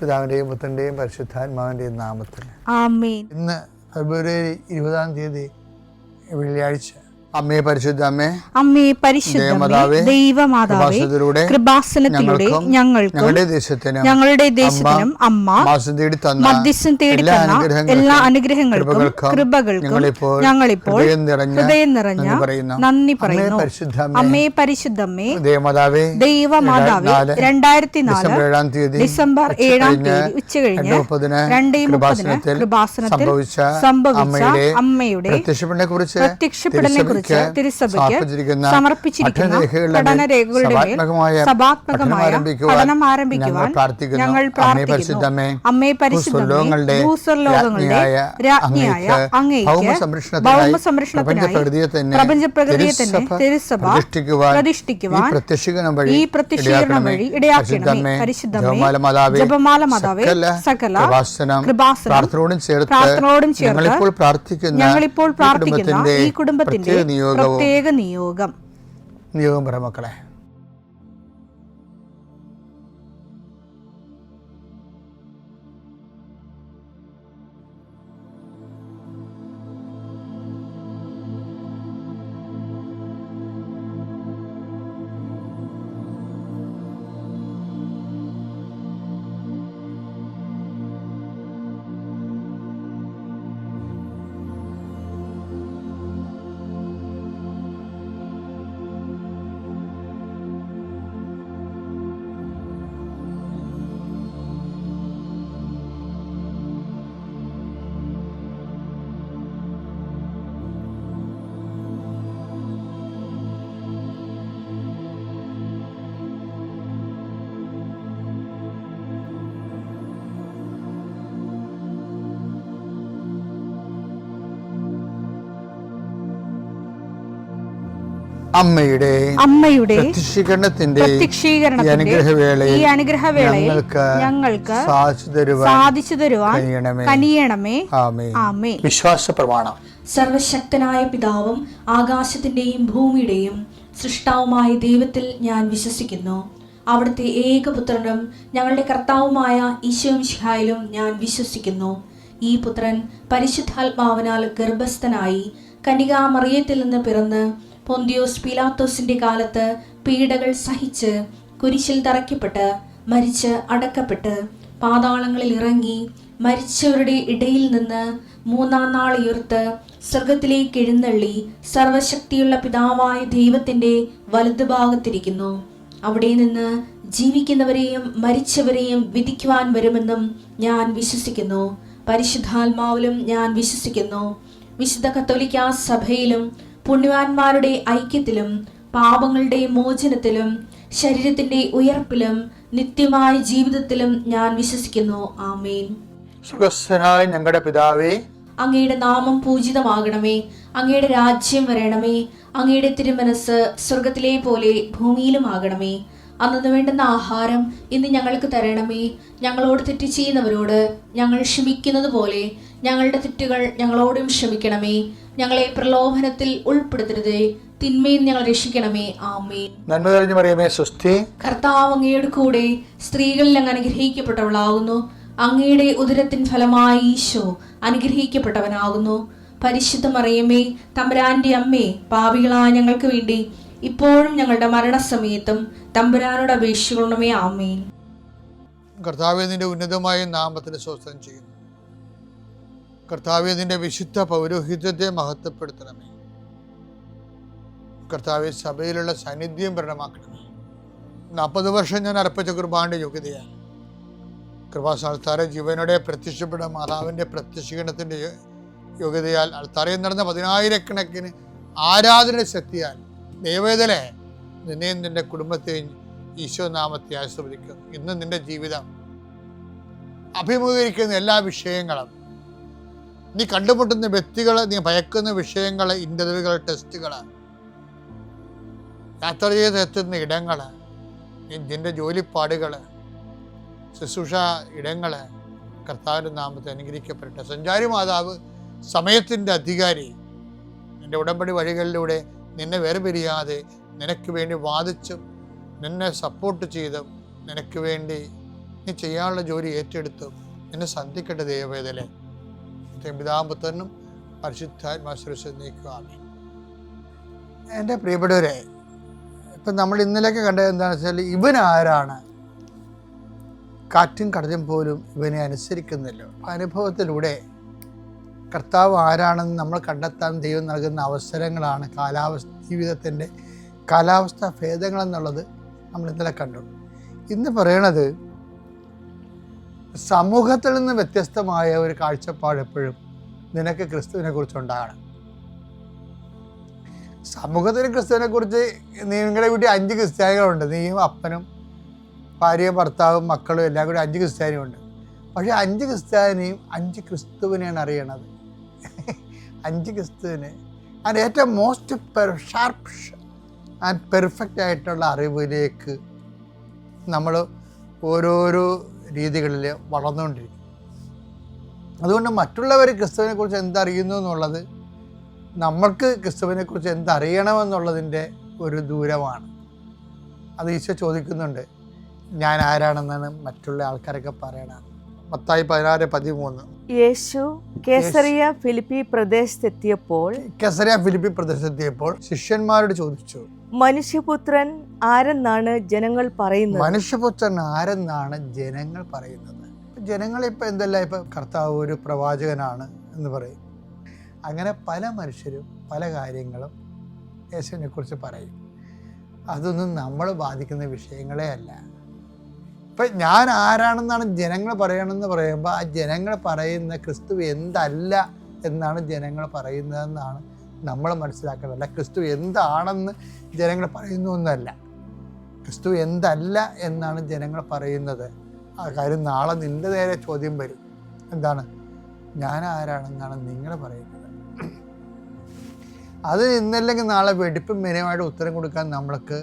പിതാവിൻ്റെയും പുത്രൻ്റെയും പരിശുദ്ധാത്മാവിൻ്റെയും നാമത്തിൽ ആമേൻ. ഇന്ന് ഫെബ്രുവരി 20 വെള്ളിയാഴ്ച. അമ്മേ പരിശുദ്ധ അമ്മേ, അമ്മേ പരിശുദ്ധമേ, ദൈവമാതാവേ, കൃപാസനത്തിലൂടെ ഞങ്ങൾക്കും ഞങ്ങളുടെ ദേശത്തിനും അമ്മ മധ്യസ്ഥം തേടി തന്ന എല്ലാ അനുഗ്രഹങ്ങൾക്കും കൃപകൾക്കും ഞങ്ങളിപ്പോൾ ഹൃദയം നിറഞ്ഞ നന്ദി പറയുന്നു. അമ്മേ പരിശുദ്ധമേ, ദൈവമാതാവേ, 2004 ഡിസംബർ 7 ഉച്ചകഴിഞ്ഞ് 2:30 കൃപാസനത്തിൽ സംഭവിച്ച അമ്മയുടെ പ്രത്യക്ഷപ്പെടലിനെ തിരുസഭയ്ക്ക് സമർപ്പിച്ചിരിക്കുന്ന പഠനരേഖകളുടെ മേൽ സഭാത്മകമായ പഠനം ആരംഭിക്കുവാൻ ഞങ്ങൾ പ്രാർത്ഥിക്കുന്നു. അമ്മേ പരിശുദ്ധമേ, ഭൂസ്വർലോകങ്ങളുടെ രാജ്ഞിയായ അങ്ങേയ്ക്ക് ഭൗമസംരക്ഷണത്തിനായി പ്രപഞ്ചപ്രകൃതിയെ തന്നെ തിരുസഭ പ്രതിഷ്ഠിക്കുവാൻ ഈ പ്രത്യക്ഷീകരണം വഴി ഇടയാക്കണമേ. പരിശുദ്ധമേ, ജപമാല മാതാവേ, സകല കൃപാസനം പ്രാർത്ഥനയോടും ചേർത്ത് ഞങ്ങളിപ്പോൾ പ്രാർത്ഥിക്കുന്ന ഈ കുടുംബത്തിന്റെ പ്രത്യേക നിയോഗം പറ മക്കളെ. അമ്മയുടെ പ്രത്യക്ഷീകരണത്തിന്റെ ഈ അനുഗ്രഹവേളയിൽ ഞങ്ങൾക്ക് സാധിച്ചു തരുവാൻ കനിയണമേ. ആമേൻ. വിശ്വാസ പ്രമാണം. സർവശക്തനായ പിതാവും ആകാശത്തിന്റെയും ഭൂമിയുടെയും സൃഷ്ടാവുമായ ദൈവത്തിൽ ഞാൻ വിശ്വസിക്കുന്നു. അവിടുത്തെ ഏകപുത്രനും ഞങ്ങളുടെ കർത്താവുമായ ഈശോമിശിഹായിലും ഞാൻ വിശ്വസിക്കുന്നു. ഈ പുത്രൻ പരിശുദ്ധാത്മാവിനാൽ ഗർഭസ്ഥനായി കന്യകാമറിയത്തിൽ നിന്ന് പിറന്ന് പൊന്തിയോസ് പീലാത്തോസിന്റെ കാലത്ത് പീഡകൾ സഹിച്ച് കുരിശിൽ തറയ്ക്കപ്പെട്ട് മരിച്ച് അടക്കപ്പെട്ട് പാതാളങ്ങളിൽ ഇറങ്ങി മരിച്ചവരുടെ ഇടയിൽ നിന്ന് 3-ാം നാൾ ഉയർത്ത് സ്വർഗത്തിലേക്ക് എഴുന്നള്ളി സർവശക്തിയുള്ള പിതാവായ ദൈവത്തിന്റെ വലതുഭാഗത്തിരിക്കുന്നു. അവിടെ നിന്ന് ജീവിക്കുന്നവരെയും മരിച്ചവരെയും വിധിക്കുവാൻ വരുമെന്നും ഞാൻ വിശ്വസിക്കുന്നു. പരിശുദ്ധാത്മാവിലും ഞാൻ വിശ്വസിക്കുന്നു. വിശുദ്ധ കത്തോലിക്കാ സഭയിലും പുണ്യവാന്മാരുടെ ഐക്യത്തിലും പാപങ്ങളുടെ മോചനത്തിലും ശരീരത്തിന്റെ ഉയർപ്പിലും നിത്യമായ ജീവിതത്തിലും ഞാൻ വിശ്വസിക്കുന്നു. ആമേൻ. സുഖസ്ഥനായ ഞങ്ങളുടെ പിതാവേ, അങ്ങയുടെ നാമം പൂജിതമാകണമേ. അങ്ങയുടെ രാജ്യം വരണമേ. അങ്ങയുടെ തിരുമനസ് സ്വർഗത്തിലെ പോലെ ഭൂമിയിലും ആകണമേ. അന്നു വേണ്ടുന്ന ആഹാരം ഇന്ന് ഞങ്ങൾക്ക് തരണമേ. ഞങ്ങളോട് തെറ്റ് ചെയ്യുന്നവരോട് ഞങ്ങൾ ക്ഷമിക്കുന്നത് പോലെ ഞങ്ങളുടെ തെറ്റുകൾ ഞങ്ങളോടും ക്ഷമിക്കണമേ. ഞങ്ങളെ പ്രലോഭനത്തിൽ ഉൾപ്പെടുത്തരുതേ, തിന്മയിൽ ഞങ്ങൾ രക്ഷിക്കണമേ. ആമേൻ. നന്മ നിറഞ്ഞ മറിയമേ, സ്വസ്തി. കർത്താവ് അങ്ങയുടെ കൂടെ സ്ത്രീകളിൽ അങ്ങ് അനുഗ്രഹിക്കപ്പെട്ടവളാകുന്നു. അങ്ങയുടെ ഉദരത്തിൻ ഫലമായി ഈശോ അനുഗ്രഹിക്കപ്പെട്ടവനാകുന്നു. പരിശുദ്ധ മറിയമേ, തമ്പുരാന്റെ അമ്മേ, പാപികളായ ഞങ്ങൾക്ക് വേണ്ടി ഇപ്പോഴും ഞങ്ങളുടെ മരണസമയത്തും തമ്പുരാനോട് അപേക്ഷിക്കണമേ. ആമേൻ. കർത്താവേ, നിന്റെ ഉന്നതമായ നാമത്തിന് സ്തോത്രം ചെയ്യുന്നു. കർത്താവേ, നിന്റെ വിശുദ്ധ പൗരോഹിത്യത്തെ മഹത്വപ്പെടുത്തണമേ. കർത്താവെ, സഭയിലുള്ള സാന്നിധ്യം പ്രകടമാക്കണമേ. 40 വർഷം ഞാൻ അർപ്പിച്ച കുർബാന്റെ യോഗ്യതയാണ്. കൃപാസ്ഥാനത്താറെ ജീവനോടെ പ്രത്യക്ഷപ്പെട്ട മാതാവിൻ്റെ പ്രത്യക്ഷീകരണത്തിൻ്റെ യോഗ്യതയാൽ അൾത്താരയിൽ നടന്ന 10,000-കണക്കിന് ആരാധന ശക്തിയാൽ ദൈവവേദനെ നിന്നെയും നിന്റെ കുടുംബത്തെയും ഈശോ നാമത്തെ ആശീർവദിക്കുന്നു. ഇന്ന് നിന്റെ ജീവിതം അഭിമുഖീകരിക്കുന്ന എല്ലാ വിഷയങ്ങളും, നീ കണ്ടുമുട്ടുന്ന വ്യക്തികൾ, നീ ഭയക്കുന്ന വിഷയങ്ങൾ, ഇന്റർവ്യൂകൾ, ടെസ്റ്റുകൾ, യാത്ര ചെയ്ത് എത്തുന്ന ഇടങ്ങൾ, നിന്റെ ജോലിപ്പാടുകൾ, ശുശ്രൂഷ ഇടങ്ങൾ, കർത്താവിൻ്റെ നാമത്തെ അനുഗ്രഹിക്കപ്പെടട്ടെ. സഞ്ചാരി മാതാവ്, സമയത്തിൻ്റെ അധികാരി, നിന്റെ ഉടമ്പടി വഴികളിലൂടെ നിന്നെ വേർപിരിയാതെ നിനക്ക് വേണ്ടി വാദിച്ചും നിന്നെ സപ്പോർട്ട് ചെയ്തും നിനക്ക് വേണ്ടി നീ ചെയ്യാനുള്ള ജോലി ഏറ്റെടുത്തു എന്നെ സന്ധിക്കട്ടെ ദൈവവേദലെ. പിതാപുത്രനും പരിശുദ്ധാത്മാശ്വസിക്കുക. എൻ്റെ പ്രിയപ്പെട്ടവരെ, ഇപ്പം നമ്മൾ ഇന്നലെയൊക്കെ കണ്ടത് എന്താണെന്ന് വെച്ചാൽ, ഇവൻ ആരാണ്? കാറ്റും കടലും പോലും ഇവനെ അനുസരിക്കുന്നില്ല. അനുഭവത്തിലൂടെ കർത്താവ് ആരാണെന്ന് നമ്മൾ കണ്ടെത്താൻ ദൈവം നൽകുന്ന അവസരങ്ങളാണ് ജീവിതത്തിൻ്റെ കാലാവസ്ഥാ ഭേദങ്ങളെന്നുള്ളത് നമ്മൾ ഇന്നലെ കണ്ടു. ഇന്ന് പറയണത് സമൂഹത്തിൽ നിന്ന് വ്യത്യസ്തമായ ഒരു കാഴ്ചപ്പാട് എപ്പോഴും നിനക്ക് ക്രിസ്തുവിനെ കുറിച്ച് ഉണ്ടാകണം. സമൂഹത്തിന് ക്രിസ്തുവിനെ കുറിച്ച്, നിങ്ങളുടെ വീട്ടിൽ 5 ക്രിസ്ത്യാനികളുണ്ട്, നീയും അപ്പനും ഭാര്യയും ഭർത്താവും മക്കളും എല്ലാം കൂടി 5 ക്രിസ്ത്യാനിയുണ്ട്. പക്ഷേ 5 ക്രിസ്ത്യാനിയും 5 ക്രിസ്തുവിനെയാണ് അറിയണത്. 5 ക്രിസ്തുവിനെ അത് ഏറ്റവും മോസ്റ്റ് ഷാർപ്പ് ആൻഡ് പെർഫെക്റ്റ് ആയിട്ടുള്ള അറിവിലേക്ക് നമ്മൾ ഓരോരോ രീതികളിൽ വളർന്നുകൊണ്ടിരിക്കും. അതുകൊണ്ട് മറ്റുള്ളവർ ക്രിസ്തുവിനെ കുറിച്ച് എന്തറിയുന്നു എന്നുള്ളത് നമ്മൾക്ക് ക്രിസ്തുവിനെ കുറിച്ച് എന്തറിയണമെന്നുള്ളതിൻ്റെ ഒരു ദൂരമാണ്. അത് ഈശോ ചോദിക്കുന്നുണ്ട്, ഞാൻ ആരാണെന്നാണ് മറ്റുള്ള ആൾക്കാരൊക്കെ പറയണത്. മത്തായി 16:13. യേശു കേസറിയ ഫിലിപ്പി പ്രദേശത്തെത്തിയപ്പോൾ ശിഷ്യന്മാരോട് ചോദിച്ചു, മനുഷ്യപുത്രൻ ആരെന്നാണ് ജനങ്ങൾ പറയുന്നത്? മനുഷ്യപുത്രൻ ആരെന്നാണ് ജനങ്ങൾ പറയുന്നത്? ജനങ്ങളിപ്പോൾ എന്തല്ല, ഇപ്പം കർത്താവ് ഒരു പ്രവാചകനാണ് എന്ന് പറയും. അങ്ങനെ പല മനുഷ്യരും പല കാര്യങ്ങളും യേശുവിനെ കുറിച്ച് പറയും. അതൊന്നും നമ്മൾ ബാധിക്കുന്ന വിഷയങ്ങളേ അല്ല. ഇപ്പം ഞാൻ ആരാണെന്നാണ് ജനങ്ങൾ പറയണമെന്ന് പറയുമ്പോൾ, ആ ജനങ്ങൾ പറയുന്ന ക്രിസ്തു എന്തല്ല എന്നാണ് ജനങ്ങൾ പറയുന്നതെന്നാണ് നമ്മൾ മനസ്സിലാക്കേണ്ടത്. അല്ല ക്രിസ്തു എന്താണെന്ന് ജനങ്ങൾ പറയുന്നു എന്നല്ല, ക്രിസ്തു എന്തല്ല എന്നാണ് ജനങ്ങൾ പറയുന്നത്. ആ കാര്യം നാളെ നിൻ്റെ നേരെ ചോദ്യം വരും. എന്താണ്? ഞാൻ ആരാണെന്നാണ് നിങ്ങൾ പറയുന്നത്. അത് ഇന്നല്ലെങ്കിൽ നാളെ വെടിപ്പും മെനയുമായിട്ട് ഉത്തരം കൊടുക്കാൻ നമ്മൾക്ക്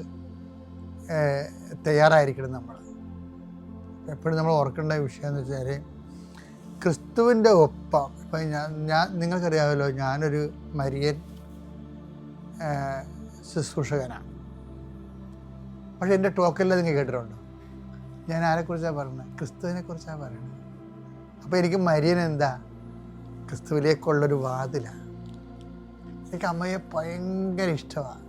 തയ്യാറായിരിക്കണം. നമ്മൾ എപ്പോഴും നമ്മൾ ഓർക്കേണ്ട വിഷയം എന്ന് വെച്ചാൽ, ക്രിസ്തുവിൻ്റെ ഒപ്പം ഇപ്പം ഞാൻ നിങ്ങൾക്കറിയാമല്ലോ, ഞാനൊരു മരിയൻ ശുശ്രൂഷകനാണ്. പക്ഷേ എൻ്റെ ടോക്കെല്ലാം നിങ്ങൾ കേട്ടിട്ടുണ്ടോ? ഞാൻ ആരെക്കുറിച്ചാണ് പറയുന്നത്? ക്രിസ്തുവിനെ കുറിച്ചാണ് പറയുന്നത്. അപ്പോൾ എനിക്ക് മരിയൻ എന്താ? ക്രിസ്തുവിലേക്കുള്ളൊരു വാതിലാണ്. എനിക്ക് അമ്മയെ ഭയങ്കര ഇഷ്ടമാണ്.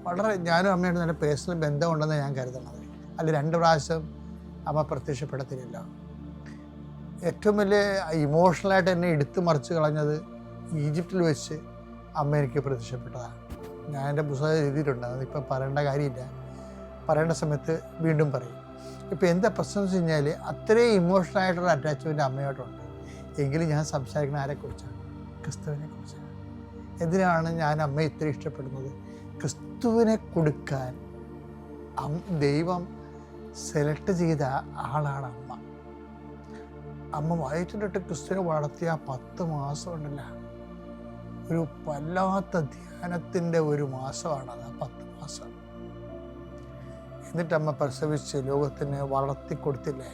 വളരെ ഞാനും അമ്മയായിട്ട് നല്ല പേഴ്സണൽ ബന്ധമുണ്ടെന്ന് ഞാൻ കരുതണത്. അല്ല 2 പ്രാവശ്യം അമ്മ പ്രത്യക്ഷപ്പെടത്തില്ലല്ലോ. ഏറ്റവും വലിയ ഇമോഷണലായിട്ട് എന്നെ എടുത്തു മറിച്ച് കളഞ്ഞത് ഈജിപ്തിൽ വെച്ച് അമ്മ എനിക്ക് പ്രത്യക്ഷപ്പെട്ടതാണ്. ഞാൻ എൻ്റെ പുസ്തകം എഴുതിയിട്ടുണ്ട്, അതിപ്പോൾ പറയേണ്ട കാര്യമില്ല, പറയേണ്ട സമയത്ത് വീണ്ടും പറയും. ഇപ്പോൾ എന്താ പ്രശ്നം എന്ന് വെച്ച് കഴിഞ്ഞാൽ, അത്രയും ഇമോഷണലായിട്ടുള്ള അറ്റാച്ച്മെൻറ്റ് അമ്മയോട്ടുണ്ട്. എങ്കിലും ഞാൻ സംസാരിക്കുന്ന ആരെക്കുറിച്ചാണ്? ക്രിസ്തുവിനെ കുറിച്ചാണ്. എന്തിനാണ് ഞാൻ അമ്മയെ ഇത്ര ഇഷ്ടപ്പെടുന്നത്? ക്രിസ്തുവിനെ കൊടുക്കാൻ ദൈവം സെലക്ട് ചെയ്ത ആളാണ് അമ്മ. അമ്മ വയറ്റിലിട്ട് ക്രിസ്തുവിനെ വളർത്തിയ 10 മാസം ഉണ്ടല്ല, ഒരു വല്ലാത്ത ധ്യാനത്തിൻ്റെ ഒരു മാസമാണത്, 10 മാസം. എന്നിട്ട് അമ്മ പ്രസവിച്ച് ലോകത്തിന് വളർത്തിക്കൊടുത്തില്ലേ.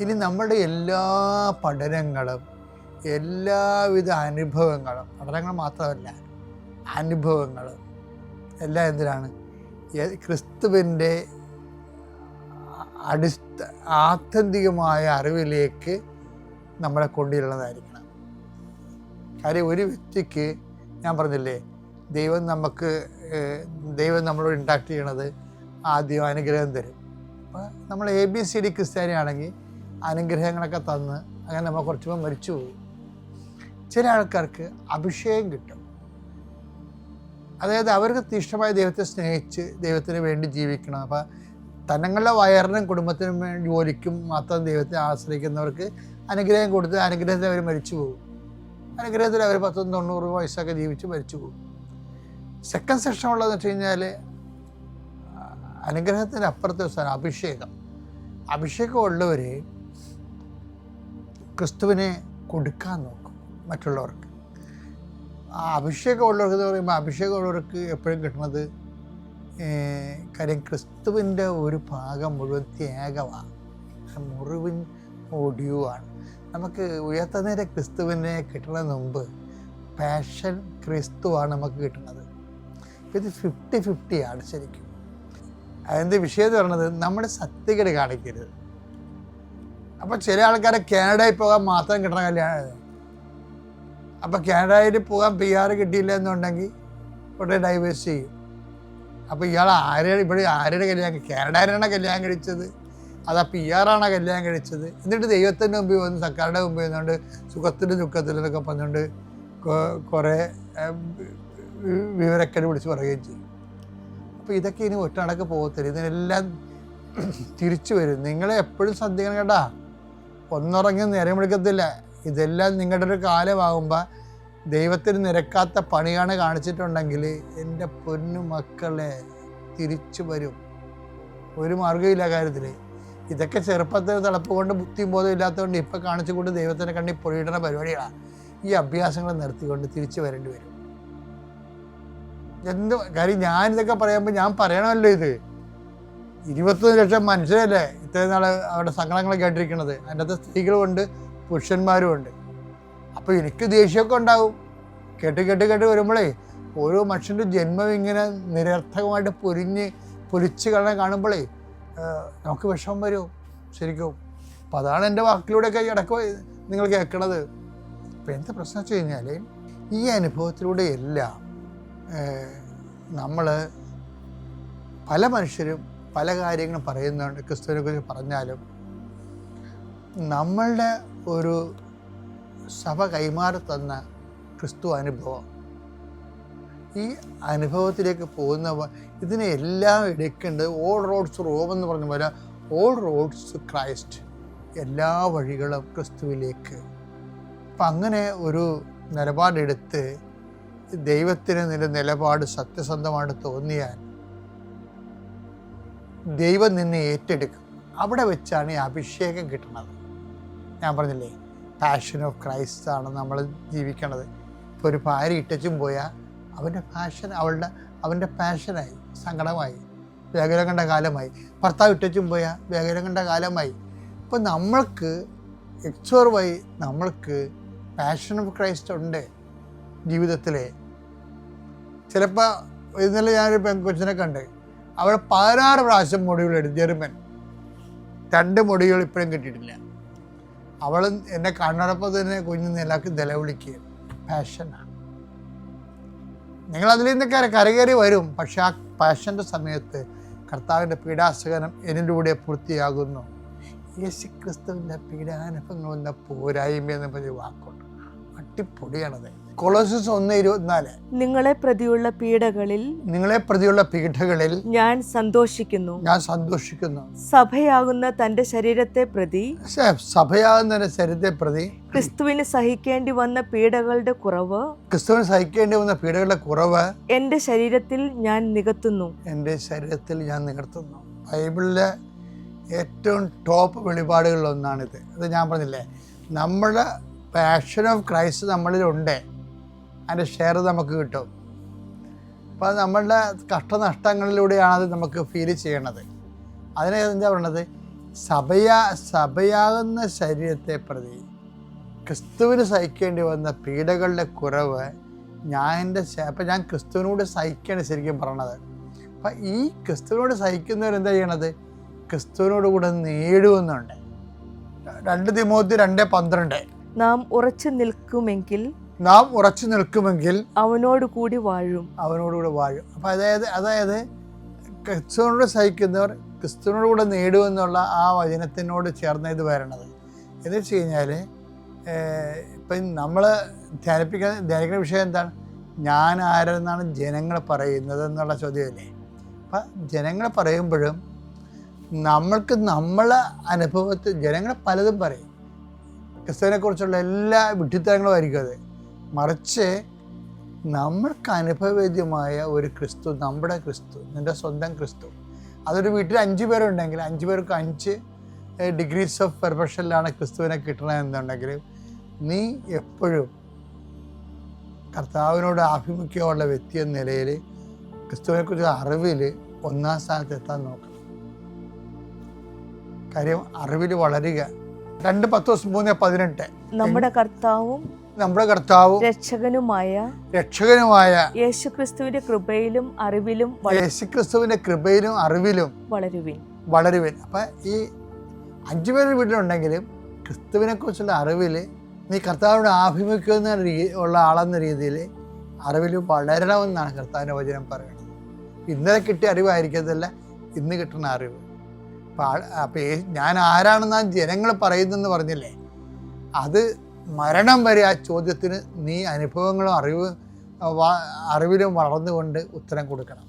ഇനി നമ്മുടെ എല്ലാ പഠനങ്ങളും എല്ലാവിധ അനുഭവങ്ങളും, പഠനങ്ങൾ മാത്രമല്ല അനുഭവങ്ങളും എല്ലാം എന്തിനാണ്? ക്രിസ്തുവിൻ്റെ ആത്യന്തികമായ അറിവിലേക്ക് നമ്മളെ കൊണ്ടുവരുന്നതായിരിക്കണം. കാര്യം ഒരു വ്യക്തിക്ക്, ഞാൻ പറഞ്ഞില്ലേ, ദൈവം നമ്മളോട് ഇൻട്രാക്ട് ചെയ്യണത് ആദ്യം അനുഗ്രഹം തരും. അപ്പോൾ നമ്മൾ ABCD ക്രിസ്ത്യാനിയാണെങ്കിൽ അനുഗ്രഹങ്ങളൊക്കെ തന്ന് അങ്ങനെ നമ്മൾ കുറച്ചുമ്പോൾ മരിച്ചു പോകും. ചില ആൾക്കാർക്ക് അഭിഷേകം കിട്ടും. അതായത് അവർക്ക് തീഷ്ണമായ ദൈവത്തെ സ്നേഹിച്ച് ദൈവത്തിന് വേണ്ടി ജീവിക്കണം. അപ്പോൾ തങ്ങളുടെ വയറിനും കുടുംബത്തിനും വേണ്ടി ജോലിക്കും മാത്രം ദൈവത്തെ ആശ്രയിക്കുന്നവർക്ക് അനുഗ്രഹം കൊടുത്ത് അനുഗ്രഹത്തിൽ അവർ മരിച്ചു പോകും. അനുഗ്രഹത്തിൽ അവർ 90 വയസ്സൊക്കെ ജീവിച്ച് മരിച്ചു പോകും. സെക്കൻഡ് സെക്ഷൻ ഉള്ളതെന്ന് വെച്ച് കഴിഞ്ഞാൽ അനുഗ്രഹത്തിൻ്റെ അപ്പുറത്തെ സ്ഥലം അഭിഷേകം ഉള്ളവർ ക്രിസ്തുവിനെ കൊടുക്കാൻ നോക്കും മറ്റുള്ളവർക്ക്. ആ അഭിഷേകം ഉള്ളവർക്ക് എന്ന് പറയുമ്പോൾ, അഭിഷേകം ഉള്ളവർക്ക് എപ്പോഴും കിട്ടുന്നത് കാര്യം ക്രിസ്തുവിൻ്റെ ഒരു ഭാഗം മുഴുവൻ ത്യാഗമാണ്, മുറിവിൻ ഒടിയുവാണ്. നമുക്ക് ഉയർത്തുന്നേരെ ക്രിസ്തുവിനെ കിട്ടുന്നതിന് മുമ്പ് പാഷൻ ക്രിസ്തുവാണ് നമുക്ക് കിട്ടുന്നത്. ഇത് 50-50 ശരിക്കും. അതിൻ്റെ വിഷയം എന്ന് പറയുന്നത്, നമ്മുടെ സത്യകേട് കാണിക്കരുത്. അപ്പോൾ ചില ആൾക്കാരെ കാനഡയിൽ പോകാൻ മാത്രം കിട്ടണ കല്യാണം. അപ്പോൾ കാനഡയിൽ പോകാൻ PR കിട്ടിയില്ല എന്നുണ്ടെങ്കിൽ ഉടനെ ഡൈവേഴ്സ് ചെയ്യും. അപ്പോൾ ഇയാൾ ഇവിടെ ആരുടെ കല്യാണം, കാനഡയിലാണ് കല്യാണം കഴിച്ചത്, അതാ PR ആണോ കല്യാണം കഴിച്ചത്? എന്നിട്ട് ദൈവത്തിൻ്റെ മുമ്പിൽ വന്ന് സർക്കാരുടെ മുമ്പിൽ വന്നുകൊണ്ട് സുഖത്തിലും ദുഃഖത്തിലും എന്നൊക്കെ പറഞ്ഞുകൊണ്ട് കുറേ വിവരക്കേട് വിളിച്ച് പറയുകയും ചെയ്യും. അപ്പോൾ ഇതൊക്കെ ഇനി ഒറ്റ പോകത്തില്ല, ഇതിനെല്ലാം തിരിച്ചു വരും. നിങ്ങളെ എപ്പോഴും ശ്രദ്ധിക്കണം കേട്ടാ, ഒന്നുറങ്ങി നേരം വിളിക്കത്തില്ല. ഇതെല്ലാം നിങ്ങളുടെ ഒരു കാലമാകുമ്പോൾ ദൈവത്തിന് നിരക്കാത്ത പണിയാണ് കാണിച്ചിട്ടുണ്ടെങ്കിൽ എൻ്റെ പൊന്നു മക്കളെ തിരിച്ചു വരും. ഒരു മാർഗ്ഗമില്ല കാര്യത്തിൽ. ഇതൊക്കെ ചെറുപ്പത്തിൽ തിളപ്പ് കൊണ്ട് ബുദ്ധിയും ബോധം ഇല്ലാത്തതുകൊണ്ട് ഇപ്പം കാണിച്ചുകൊണ്ട് ദൈവത്തിൻ്റെ കണ്ണി പൊഴിയിടുന്ന പരിപാടികളാണ്. ഈ അഭ്യാസങ്ങൾ നിർത്തിക്കൊണ്ട് തിരിച്ചു വരേണ്ടി വരും. എന്ത് കാര്യം, ഞാനിതൊക്കെ പറയുമ്പോൾ ഞാൻ പറയണമല്ലോ, ഇത് 21 ലക്ഷം മനുഷ്യരല്ലേ ഇത്രയും നാൾ അവരുടെ സങ്കടങ്ങൾ കേട്ടിരിക്കുന്നത്. അതിൻ്റെ അകത്ത് സ്ത്രീകളുമുണ്ട് പുരുഷന്മാരും ഉണ്ട്. അപ്പോൾ എനിക്ക് ദേഷ്യമൊക്കെ ഉണ്ടാവും കേട്ട് വരുമ്പോഴേ ഓരോ മനുഷ്യൻ്റെ ജന്മം ഇങ്ങനെ നിരർത്ഥകമായിട്ട് പൊലിച്ച് കാണുമ്പോഴേ നമുക്ക് വിഷമം വരും ശരിക്കും. അപ്പം അതാണ് എൻ്റെ വാക്കിലൂടെയൊക്കെ ഇടയ്ക്ക് നിങ്ങൾ കേൾക്കണത്. ഇപ്പം എന്താ പ്രശ്നം വെച്ച് കഴിഞ്ഞാൽ, ഈ അനുഭവത്തിലൂടെ എല്ലാം നമ്മൾ പല മനുഷ്യരും പല കാര്യങ്ങളും പറയുന്നുണ്ട്. ക്രിസ്തുവിനെ കുറിച്ച് പറഞ്ഞാലും നമ്മളുടെ ഒരു സഭ കൈമാറി തന്ന ക്രിസ്തു അനുഭവം, ഈ അനുഭവത്തിലേക്ക് പോകുന്ന ഇതിനെ എല്ലാം എടുക്കേണ്ടത് ഓൾ റോഡ്സ് റോം എന്ന് പറഞ്ഞ പോലെ ഓൾ റോഡ്സ് ക്രൈസ്റ്റ്, എല്ലാ വഴികളും ക്രിസ്തുവിലേക്ക്. അപ്പം അങ്ങനെ ഒരു നിലപാടെടുത്ത് ദൈവത്തിന് നിലപാട് സത്യസന്ധമായിട്ട് തോന്നിയാൽ ദൈവം നിന്നെ ഏറ്റെടുക്കും. അവിടെ വെച്ചാണ് ഈ അഭിഷേകം കിട്ടുന്നത്. ഞാൻ പറഞ്ഞില്ലേ, പാഷൻ ഓഫ് ക്രൈസ്റ്റ് ആണ് നമ്മൾ ജീവിക്കണത്. ഇപ്പോൾ ഒരു ഭാര്യ ഇട്ടച്ചും പോയാൽ അവൻ്റെ പാഷൻ അവൻ്റെ പാഷനായി, സങ്കടമായി, വേഗരം കണ്ട കാലമായി. ഭർത്താവ് ഇട്ടച്ചും പോയാൽ വേഗരം കണ്ട കാലമായി. അപ്പോൾ നമ്മൾക്ക് എക്സോർവായി നമ്മൾക്ക് പാഷൻ ഓഫ് ക്രൈസ്റ്റ് ഉണ്ട് ജീവിതത്തിൽ. ചിലപ്പോൾ ഇന്നലെ ഞാനൊരു പെൺകൊച്ചിനെ കണ്ട്, അവൾ 16 പ്രാവശ്യം മൊഡ്യൂളെടുത്തു, ജർമ്മൻ 2 മൊഡ്യൂൾ ഇപ്പോഴും കിട്ടിയിട്ടില്ല. അവൾ എന്നെ കണ്ണടപ്പോൾ തന്നെ കുഞ്ഞു നിലക്ക് നിലവിളിക്കുക. പാഷനാണ്. നിങ്ങളതിൽ നിന്നൊക്കെ കരകയറി വരും. പക്ഷെ ആ പാഷൻ്റെ സമയത്ത് കർത്താവിൻ്റെ പീഡാസഹനം എന്നിലൂടെ പൂർത്തിയാകുന്നു. യേശു ക്രിസ്തുവിൻ്റെ പീഡാനുഭവങ്ങൾ എന്ന പോരായ്മ എന്ന പറഞ്ഞ വാക്കുണ്ട്. അട്ടിപ്പൊടിയാണത്. കൊളോസ്യസ് 1:24 നിങ്ങളെ പ്രതിയുള്ള പീഡകളിൽ ഞാൻ സന്തോഷിക്കുന്നു. സഭയാകുന്ന തന്റെ ശരീരത്തെ പ്രതി ക്രിസ്തുവിന് സഹിക്കേണ്ടി വന്ന പീഡകളുടെ കുറവ് എന്റെ ശരീരത്തിൽ ഞാൻ നികത്തുന്നു. ബൈബിളിലെ ഏറ്റവും ടോപ്പ് വെളിപാടുകളിലൊന്നാണിത്. അത് ഞാൻ പറഞ്ഞില്ലേ, നമ്മുടെ പാഷൻ ഓഫ് ക്രൈസ്റ്റ് നമ്മളിലുണ്ട്. അതിൻ്റെ ഷെയർ നമുക്ക് കിട്ടും. അപ്പോൾ നമ്മളുടെ കഷ്ടനഷ്ടങ്ങളിലൂടെയാണ് അത് നമുക്ക് ഫീൽ ചെയ്യണത്. അതിനെ എന്താ പറയണത്, സഭയാകുന്ന ശരീരത്തെ പ്രതി ക്രിസ്തുവിന് സഹിക്കേണ്ടി വന്ന പീഡകളുടെ കുറവ് ഞാൻ ക്രിസ്തുവിനോട് സഹിക്കുകയാണ് ശരിക്കും പറയണത്. അപ്പം ഈ ക്രിസ്തുവിനോട് സഹിക്കുന്നവരെന്താ ചെയ്യണത്, ക്രിസ്തുവിനോട് കൂടെ നേടുമെന്നുണ്ട്. 2 തിമോത്തി 2:12 നാം ഉറച്ചു നിൽക്കുമെങ്കിൽ അവനോട് കൂടി വാഴും. അപ്പം അതായത് ക്രിസ്തുവിനോട് സഹിക്കുന്നവർ ക്രിസ്തുവിനോട് കൂടെ നേടുമെന്നുള്ള ആ വചനത്തിനോട് ചേർന്ന് ഇത് വരണത്. എന്ന് വെച്ച് കഴിഞ്ഞാൽ ഇപ്പം നമ്മൾ ധ്യാനിക്കുന്ന വിഷയം എന്താണ്, ഞാൻ ആരെന്നാണ് ജനങ്ങൾ പറയുന്നത് എന്നുള്ള ചോദ്യമല്ലേ. അപ്പം ജനങ്ങൾ പറയുമ്പോഴും നമ്മൾക്ക് നമ്മളെ അനുഭവത്തിൽ ജനങ്ങൾ പലതും പറയും. ക്രിസ്തുവിനെക്കുറിച്ചുള്ള എല്ലാ വിഡ്ഢിത്തരങ്ങളും ആയിരിക്കും അത്. മറിച്ച് നമ്മൾക്ക് അനുഭവവേദ്യമായ ഒരു ക്രിസ്തു, നമ്മുടെ ക്രിസ്തു, നിൻ്റെ സ്വന്തം ക്രിസ്തു. അതൊരു വീട്ടിൽ 5 പേരുണ്ടെങ്കിൽ 5 പേർക്ക് 5 ഡിഗ്രീസ് ഓഫ് പെർഫെക്ഷനിലാണ് ക്രിസ്തുവിനെ കിട്ടണമെന്നുണ്ടെങ്കിൽ നീ എപ്പോഴും കർത്താവിനോട് ആഭിമുഖ്യമുള്ള വ്യക്തി എന്ന നിലയിൽ ക്രിസ്തുവിനെക്കുറിച്ച് അറിവിൽ 1ാം സ്ഥാനത്ത് എത്താൻ നോക്കണം. കാര്യം അറിവിൽ വളരുക. 2 Pетros 3:18 നമ്മുടെ കർത്താവും രക്ഷകനുമായ യേശുക്രിസ്തുവിന്റെ കൃപയിലും അറിവിലും വളരുവിൻ. അപ്പം ഈ 5 പേര് വീട്ടിലുണ്ടെങ്കിലും ക്രിസ്തുവിനെക്കുറിച്ചുള്ള അറിവിൽ നീ കർത്താവിനോട് ആഭിമുഖ്യം ഉള്ള ആളെന്ന രീതിയിൽ അറിവിൽ വളരണമെന്നാണ് കർത്താവിൻ്റെ വചനം പറയുന്നത്. ഇന്നലെ കിട്ടിയ അറിവായിരിക്കത്തില്ല ഇന്ന് കിട്ടുന്ന അറിവ്. അപ്പോൾ ഞാൻ ആരാണെന്നാ ജനങ്ങൾ പറയുന്നെന്ന് പറഞ്ഞില്ലേ, അത് മരണം വരെ ആ ചോദ്യത്തിന് നീ അനുഭവങ്ങളും അറിവിലും വളർന്നുകൊണ്ട് ഉത്തരം കൊടുക്കണം.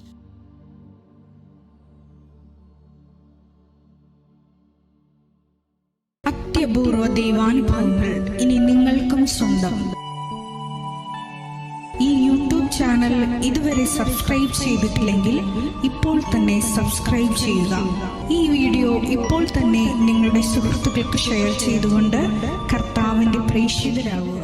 അത്യപൂർവ ദൈവാനുഭവങ്ങൾ ഇനി നിങ്ങൾക്കും സ്വന്തം. ഈ യൂട്യൂബ് ചാനൽ ഇതുവരെ സബ്സ്ക്രൈബ് ചെയ്തിട്ടില്ലെങ്കിൽ ഇപ്പോൾ തന്നെ സബ്സ്ക്രൈബ് ചെയ്യുക. ഈ വീഡിയോ ഇപ്പോൾ തന്നെ നിങ്ങളുടെ സുഹൃത്തുക്കൾക്ക് ഷെയർ ചെയ്തുകൊണ്ട് കർത്താവിൻ്റെ പ്രേക്ഷിതരാകുക.